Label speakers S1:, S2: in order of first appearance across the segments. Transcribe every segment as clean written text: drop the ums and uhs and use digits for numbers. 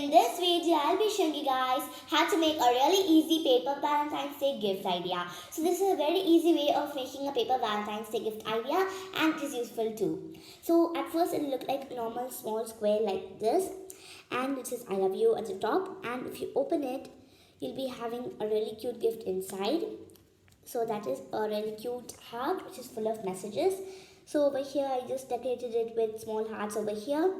S1: In this video, I'll be showing you guys how to make a really easy paper Valentine's Day gift idea. So this is a very easy way of making a paper Valentine's Day gift idea, and it is useful too. So at first it will look like a normal small square like this, and it says I love you at the top, and if you open it, you'll be having a really cute gift inside. So that is a really cute heart which is full of messages. So over here I just decorated it with small hearts over here,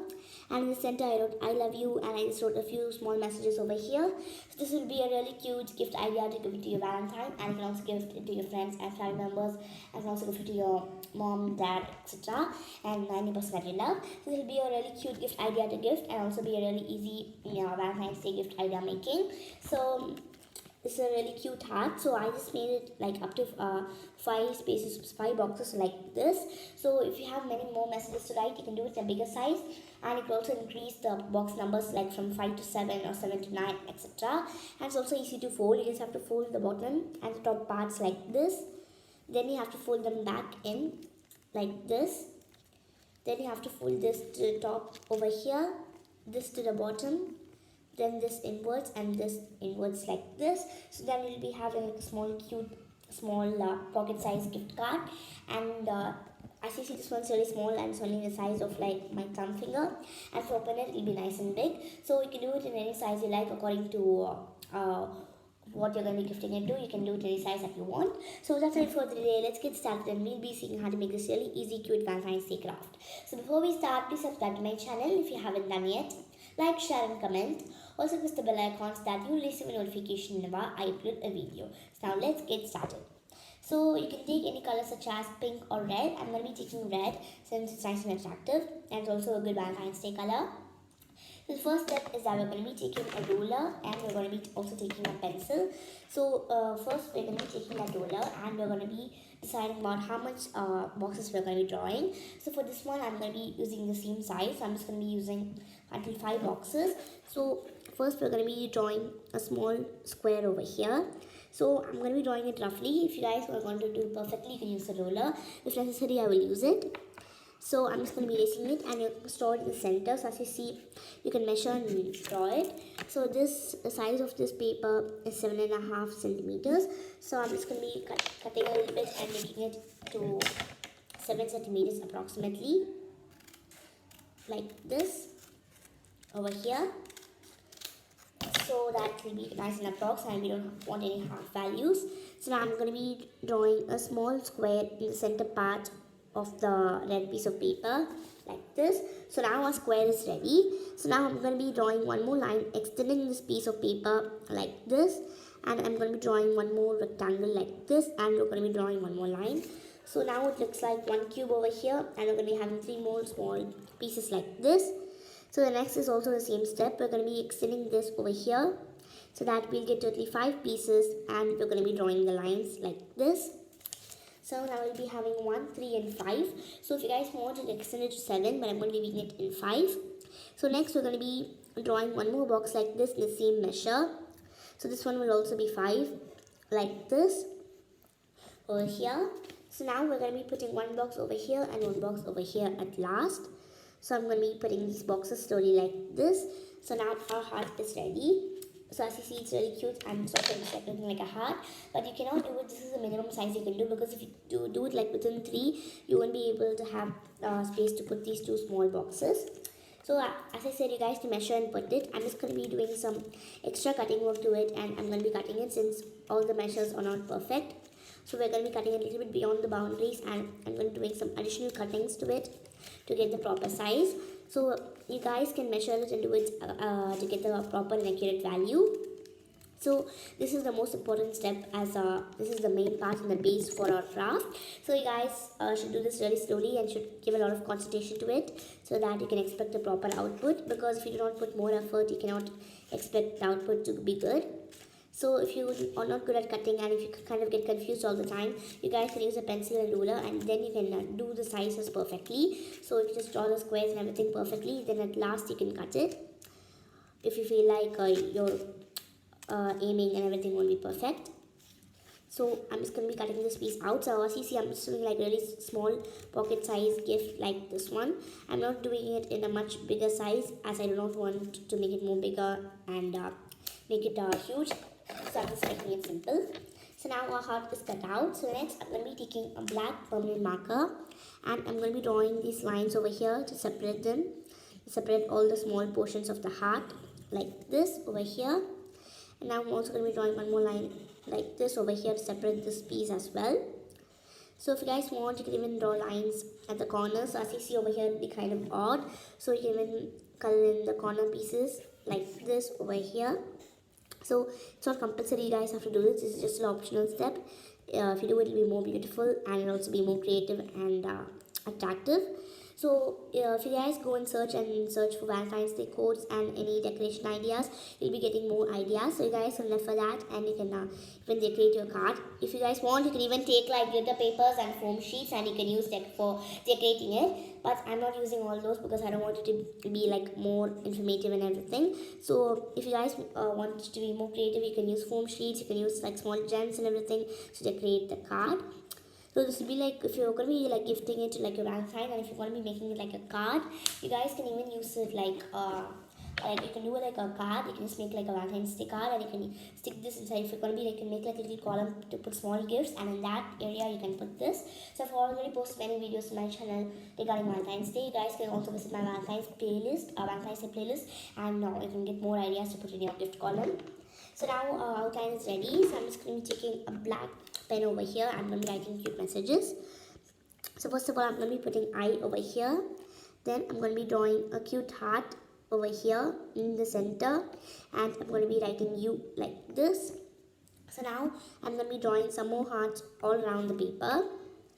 S1: and in the center I wrote I love you, and I just wrote a few small messages over here. So this will be a really cute gift idea to give it to your Valentine, and you can also give it to your friends and family members, and you can also give it to your mom, dad, etc. and any person that you love. So this will be a really cute gift idea to gift, and also be a really easy Valentine's Day gift idea making. So this is a really cute heart. So I just made it like up to 5 boxes like this. So if you have many more messages to write, you can do it in a bigger size, and you can also increase the box numbers like from 5 to 7 or 7 to 9, etc. And it's also easy to fold. You just have to fold the bottom and the top parts like this. Then you have to fold them back in like this. Then you have to fold this to the top over here, this to the bottom, then this inwards and this inwards like this. So then you'll be having like a small cute pocket size gift card, and as you see, this one's really small and it's only the size of like my thumb finger, and if you open it, it'll be nice and big. So you can do it in any size you like according to what you're going to be gifting it to. You can do it any size that you want. So that's it for today. Let's get started, and we'll be seeing how to make this really easy cute Valentine's Day craft. So before we start, please subscribe to my channel if you haven't done yet. Like, share and comment. Also press the bell icon so that you receive a notification whenever I upload a video. So now let's get started. So you can take any color such as pink or red. I'm going to be taking red since it's nice and attractive, and it's also a good Valentine's Day color. So the first step is that we're going to be taking a ruler, and we're going to be also taking a pencil. So first we're going to be taking a ruler, and we're going to be deciding about how much boxes we're going to be drawing. So for this one, I'm going to be using the same size. So I'm just going to be using until 5 boxes. So first we're going to be drawing a small square over here. So I'm going to be drawing it roughly. If you guys are going to do it perfectly, you can use the roller. If necessary, I will use it. So I'm just going to be erasing it, and you store it in the center. So as you see, you can measure and draw it. So the size of this paper is 7.5 centimeters. So I'm just going to be cutting a little bit and making it to 7 centimeters approximately, like this over here. So that will be nice and approx, and we don't want any half values. So now I'm going to be drawing a small square in the center part of the red piece of paper like this. So now our square is ready. So now I'm going to be drawing one more line extending this piece of paper like this, and I'm going to be drawing one more rectangle like this, and we're going to be drawing one more line. So now it looks like one cube over here, and we're going to be having 3 more small pieces like this. So the next is also the same step. We're going to be extending this over here so that we'll get totally 5 pieces, and we're going to be drawing the lines like this. So now we'll be having 1, 3 and 5. So if you guys want to extend it to 7, but I'm going to be leaving it in 5. So next we're going to be drawing one more box like this in the same measure. So this one will also be 5 like this over here. So now we're going to be putting one box over here and one box over here at last. So I'm going to be putting these boxes slowly like this. So now our heart is ready. So as you see, it's really cute, and it's also looking like a heart. But you cannot do it. This is the minimum size you can do, because if you do it like within 3, you won't be able to have space to put these 2 small boxes. So as I said, you guys to measure and put it. I'm just going to be doing some extra cutting work to it, and I'm going to be cutting it since all the measures are not perfect. So we're going to be cutting it a little bit beyond the boundaries, and I'm going to be doing some additional cuttings to it to get the proper size. So you guys can measure it and do it to get the proper and accurate value. So this is the most important step, as this is the main part and the base for our craft. So you guys should do this really slowly and should give a lot of concentration to it, so that you can expect the proper output, because if you do not put more effort, you cannot expect the output to be good. So if you are not good at cutting, and if you kind of get confused all the time, you guys can use a pencil and ruler, and then you can do the sizes perfectly. So if you just draw the squares and everything perfectly, then at last you can cut it. If you feel like you're aiming and everything will be perfect. So I'm just going to be cutting this piece out. So as you see, I'm just doing like really small pocket size gift like this one. I'm not doing it in a much bigger size as I do not want to make it more bigger and make it huge. So I'm just making it simple. So now our heart is cut out. So next I'm going to be taking a black permanent marker and I'm going to be drawing these lines over here to separate them. Separate all the small portions of the heart like this over here. And now I'm also going to be drawing one more line like this over here to separate this piece as well. So if you guys want, you can even draw lines at the corners. So as you see over here, it'll be kind of odd. So you can even color in the corner pieces like this over here. So it's not compulsory you guys have to do this. This is just an optional step. If you do it, it'll be more beautiful and it'll also be more creative and attractive. So if you guys go and search for Valentine's Day quotes and any decoration ideas, you'll be getting more ideas. So you guys can look for that and you can even decorate your card. If you guys want, you can even take like glitter papers and foam sheets and you can use that for decorating it. But I'm not using all those because I don't want it to be like more informative and everything. So if you guys want to be more creative, you can use foam sheets, you can use like small gems and everything to decorate the card. So this will be like if you're going to be like gifting it to like your Valentine, and if you're going to be making it like a card, you guys can even use it like you can do it like a card. You can just make like a Valentine's Day card and you can stick this inside. If you're going to be like, you can make like a little column to put small gifts, and in that area you can put this. So I've already posted many videos on my channel regarding Valentine's Day. You guys can also visit my Valentine's playlist, Valentine's Day playlist, and you can get more ideas to put in your gift column. So now outline is ready. So I'm just going to be taking a black pen over here. I'm going to be writing cute messages. So first of all, I'm going to be putting I over here. Then I'm going to be drawing a cute heart over here in the center. And I'm going to be writing you like this. So now I'm going to be drawing some more hearts all around the paper.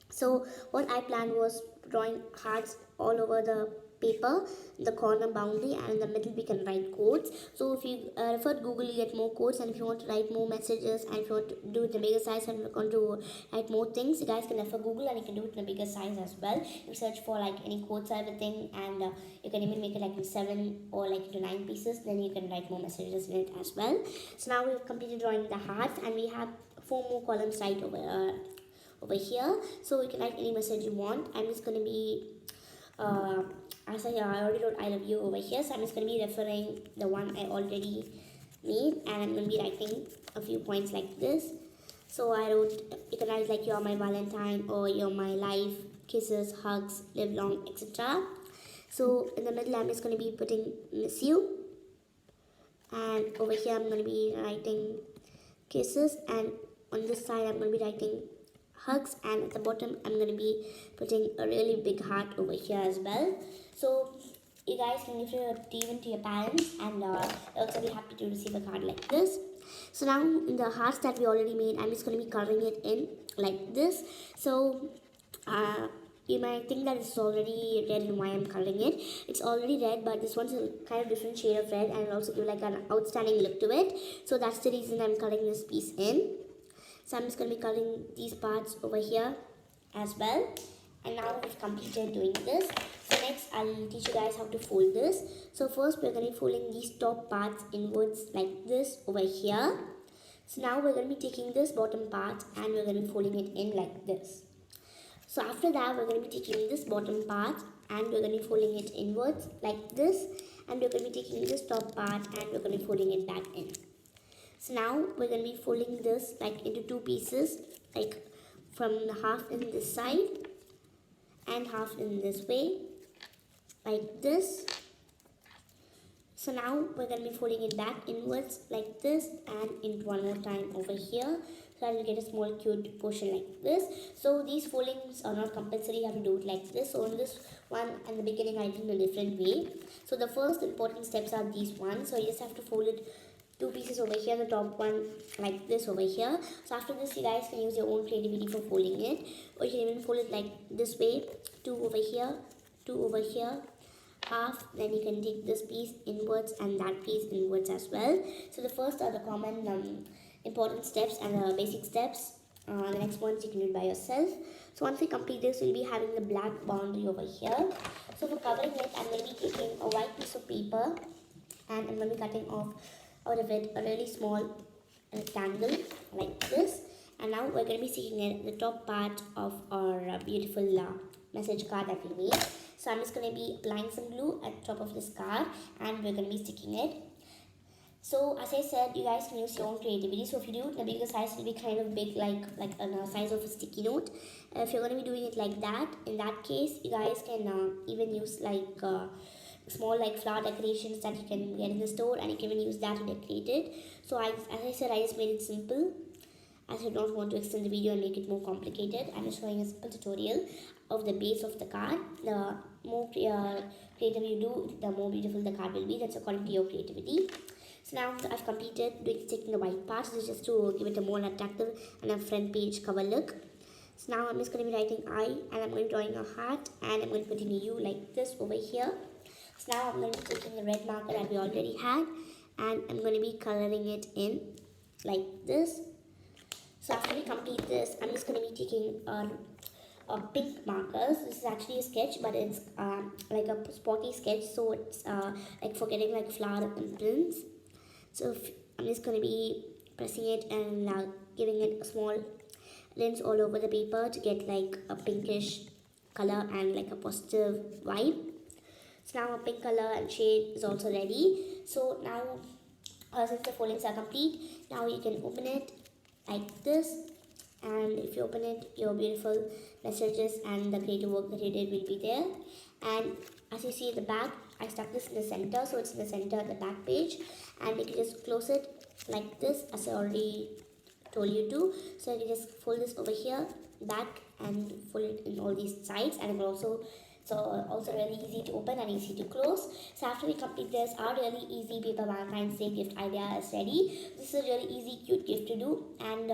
S1: So what I planned was drawing hearts all over the paper, the corner boundary, and in the middle we can write quotes. So if you refer to Google, you get more quotes, and if you want to write more messages and if you want to do it in a bigger size and you want to write more things, you guys can refer Google and you can do it in a bigger size as well. You search for like any quotes or everything, and you can even make it like in 7 or like into 9 pieces. Then you can write more messages in it as well. So now we've completed drawing the hearts and we have 4 more columns right over here. So you can write any message you want. I'm just going to be as I already wrote I love you over here, so I'm just going to be referring the one I already made, and I'm going to be writing a few points like this. So I wrote, you can write like you're my Valentine or you're my life, kisses, hugs, live long, etc. So in the middle I'm just going to be putting miss you, and over here I'm going to be writing kisses, and on this side I'm going to be writing hugs, and at the bottom I'm going to be putting a really big heart over here as well. So you guys can give it even to your parents, and they'll also be happy to receive a card like this. So now in the hearts that we already made, I'm just going to be coloring it in like this. So you might think that it's already red and why I'm coloring it. It's already red, but this one's a kind of different shade of red and it'll also give like an outstanding look to it. So that's the reason I'm coloring this piece in. So I'm just going to be coloring these parts over here as well. And now we've completed doing this. So next I'll teach you guys how to fold this. So first we're going to be folding these top parts inwards like this over here. So now we're going to be taking this bottom part and we're going to be folding it in like this. So after that we're going to be taking this bottom part and we're going to be folding it inwards like this. And we're going to be taking this top part and we're going to be folding it back in. So now we're going to be folding this like into 2 pieces, like from half in this side and half in this way, like this. So now we're going to be folding it back inwards like this and into one more time over here. So I'll get a small cute portion like this. So these foldings are not compulsory, you have to do it like this. So in this one in the beginning I did in a different way. So the first important steps are these ones. So you just have to fold it 2 pieces over here, the top one like this over here. So after this you guys can use your own creativity for folding it, or you can even fold it like this way, 2 over here, 2 over here, half. Then you can take this piece inwards and that piece inwards as well. So the first are the common important steps and the basic steps. The next ones you can do it by yourself. So once we complete this, we'll be having the black boundary over here. So for covering it, I'm going to be taking a white piece of paper and I'm going to be cutting off out of it a really small rectangle like this, And now we're going to be sticking it at the top part of our beautiful message card that we made. So I'm just going to be applying some glue at the top of this card, and we're going to be sticking it. So as I said, you guys can use your own creativity. So if you do, the bigger size will be kind of big, like a size of a sticky note. If you're going to be doing it like that, in that case, you guys can even use like small like flower decorations that you can get in the store, and you can even use that to decorate it. So as I said, I just made it simple, as I don't want to extend the video and make it more complicated. I'm just showing a simple tutorial of the base of the card. The more creative you do, the more beautiful the card will be. That's according to your creativity. So now I've completed sticking the white parts. This is just to give it a more attractive and a front page cover look. So now I'm just going to be writing I, and I'm going to be drawing a heart, and I'm going to put in a U like this over here. So now I'm going to be taking the red marker that we already had, and I'm going to be coloring it in like this. So after we complete this, I'm just going to be taking a pink marker. So this is actually a sketch, but it's like a spotty sketch, so it's like for getting like flower imprints. So I'm just going to be pressing it and giving it a small rinse all over the paper to get like a pinkish color and like a positive vibe. So now a pink color and shade is also ready. So now since the foldings are complete, now you can open it like this, and if you open it, your beautiful messages and the creative work that you did will be there. And as you see at the back, I stuck this in the center, so it's in the center of the back page, and you can just close it like this as I already told you to. So you can just fold this over here back and fold it in all these sides, and it will also really easy to open and easy to close. So after we complete this, our really easy paper Valentine's Day gift idea is ready. This is a really easy cute gift to do, and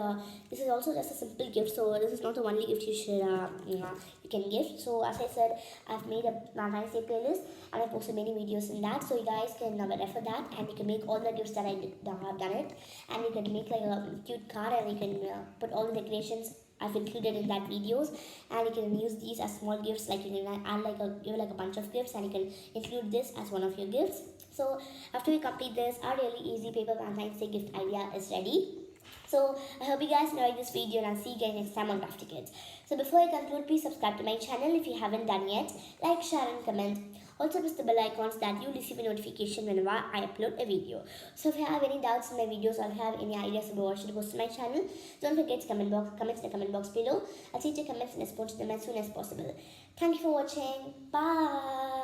S1: this is also just a simple gift, so this is not the only gift you can gift. So as I said, I've made a Valentine's Day playlist, and I posted many videos in that, so you guys can refer that, and you can make all the gifts that I have done it, and you can make like a cute card, and you can put all the decorations I've included in that videos, and you can use these as small gifts. Like you can add give like a bunch of gifts, and you can include this as one of your gifts. So after we complete this, our really easy paper Valentine's Day gift idea is ready. So I hope you guys enjoyed this video, and I'll see you guys next time on Crafty Kids. So before I conclude, please subscribe to my channel if you haven't done yet. Like, share and comment. Also press the bell icon so that you receive a notification whenever I upload a video. So if you have any doubts in my videos, or if you have any ideas about what should post to my channel, don't forget to comment in the comment box below. I'll see your comments and respond to them as soon as possible. Thank you for watching. Bye.